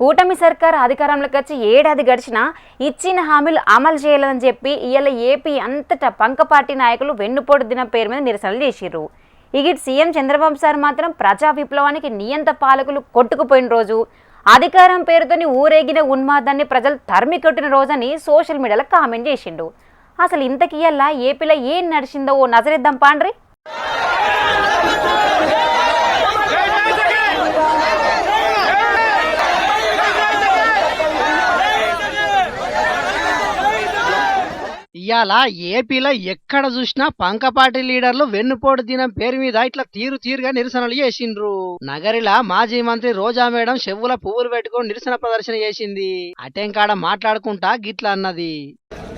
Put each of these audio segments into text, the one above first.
కూటమి సర్కార్ అధికారంలోకి వచ్చి ఏడాది గడిచినా ఇచ్చిన హామీలు అమలు చేయాలని చెప్పి ఇవాళ ఏపీ అంతటా పంకపార్టీ నాయకులు వెన్నుపోటు దినం పేరు మీద నిరసనలు చేసిర్రు. ఇగిట్ సీఎం చంద్రబాబు సార్ మాత్రం ప్రజా విప్లవానికి నియంత పాలకులు కొట్టుకుపోయిన రోజు, అధికారం పేరుతోని ఊరేగిన ఉన్మాదాన్ని ప్రజలు తరిమి కొట్టిన రోజని సోషల్ మీడియాలో కామెంట్ చేసిండు. అసలు ఇంతకీ ఇయ్యాల ఏపీలో ఏం నడిచిందో ఓ నజరేద్దాం పాండ్రి. ఇయాల ఏపీలో ఎక్కడ చూసినా పంకపార్టీ లీడర్లు వెన్నుపోటు దినం పేరు మీద ఇట్లా తీరుగా నిరసనలు చేసిండ్రు. నగరిలా మాజీ మంత్రి రోజా మేడం చెవుల పువ్వులు పెట్టుకొని నిరసన ప్రదర్శన చేసింది. అటెంకాడ మాట్లాడుకుంటా గిట్లా అన్నది.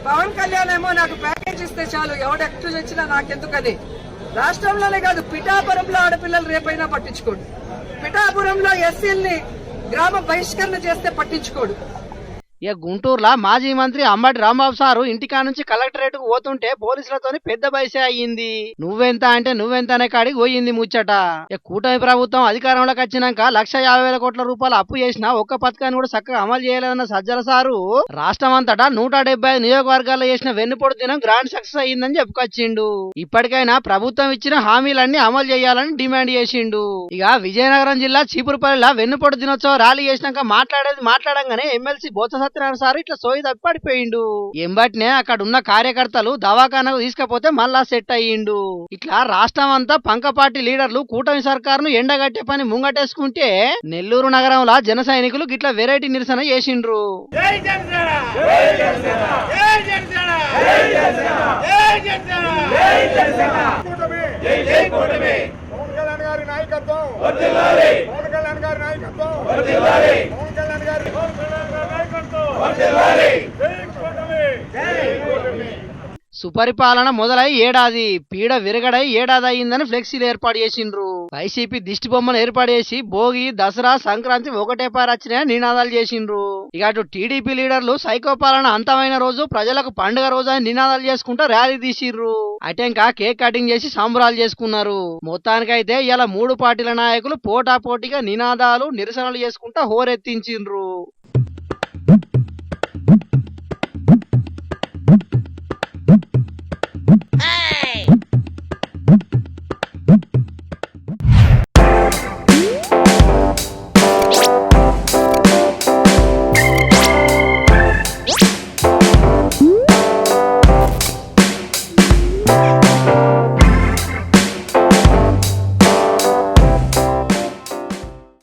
పవన్ కళ్యాణ్ ఏమో నాకు ప్యాకేజ్ ఇస్తే చాలు, ఎవడెక్టు వచ్చినా నాకెందుకని. రాష్ట్రంలోనే కాదు, పిఠాపురంలో ఆడపిల్లలు రేపైనా పట్టించుకోడు. పిఠాపురంలో ఎస్సీల్ని గ్రామ బహిష్కరణ చేస్తే పట్టించుకోడు. ఇక గుంటూరులో మాజీ మంత్రి అంబటి రాంబాబు సారు ఇంటికా నుంచి కలెక్టరేట్ కు పోతుంటే పోలీసులతోని పెద్ద బయసే అయ్యింది. నువ్వెంత అంటే నువ్వెంత అనే కాడికి పోయింది ముచ్చట. ఇక కూటమి ప్రభుత్వం అధికారంలోకి వచ్చినాక 1,50,000 కోట్ల రూపాయలు అప్పు చేసినా ఒక్క పథకాన్ని కూడా చక్కగా అమలు చేయలేదన్న సజ్జల సారు రాష్ట్రం అంతటా 175 నియోజకవర్గాల్లో చేసిన వెన్నుపోటు దినం గ్రాండ్ సక్సెస్ అయ్యిందని చెప్పుకొచ్చిండు. ఇప్పటికైనా ప్రభుత్వం ఇచ్చిన హామీలన్నీ అమలు చేయాలని డిమాండ్ చేసిండు. ఇక విజయనగరం జిల్లా చీపురుపల్లిలో వెన్నుపోటు దినోత్సవం ర్యాలీ చేసినాక మాట్లాడంగానే ఎమ్మెల్సీ బొత్స సార్ ఇట్లా సోయి తప్పి పడిపోయిండు. ఎంబట్నే అక్కడ ఉన్న కార్యకర్తలు దవాఖానకు తీసుకపోతే మళ్ళా సెట్ అయ్యిండు. ఇట్లా రాష్ట్రం అంతా పంకపార్టీ లీడర్లు కూటమి సర్కారును ఎండగట్టే పని ముంగటేసుకుంటే నెల్లూరు నగరంలో జన సైనికులు గిట్లా వెరైటీ నిరసన చేసిండ్రు. సుపరిపాలన మొదలై ఏడాది, పీడ విరగడై ఏడాది అయిందని ఫ్లెక్సీలు ఏర్పాటు చేసిండ్రు. వైసీపీ దిష్టి బొమ్మను ఏర్పాటు చేసి భోగి, దసరా, సంక్రాంతి ఒకటే పారొచ్చినాయని నినాదాలు చేసిండ్రు. ఇక అటు టీడీపీ లీడర్లు సైకో పాలన అంతమైన రోజు ప్రజలకు పండుగ రోజు అని నినాదాలు చేసుకుంటూ ర్యాలీ తీసిర్రు. అటెంకా కేక్ కటింగ్ చేసి సంబరాలు చేసుకున్నారు. మొత్తానికైతే ఇలా 3 పార్టీల నాయకులు పోటాపోటీగా నినాదాలు, నిరసనలు చేసుకుంటా హోరెత్తించిండ్రు.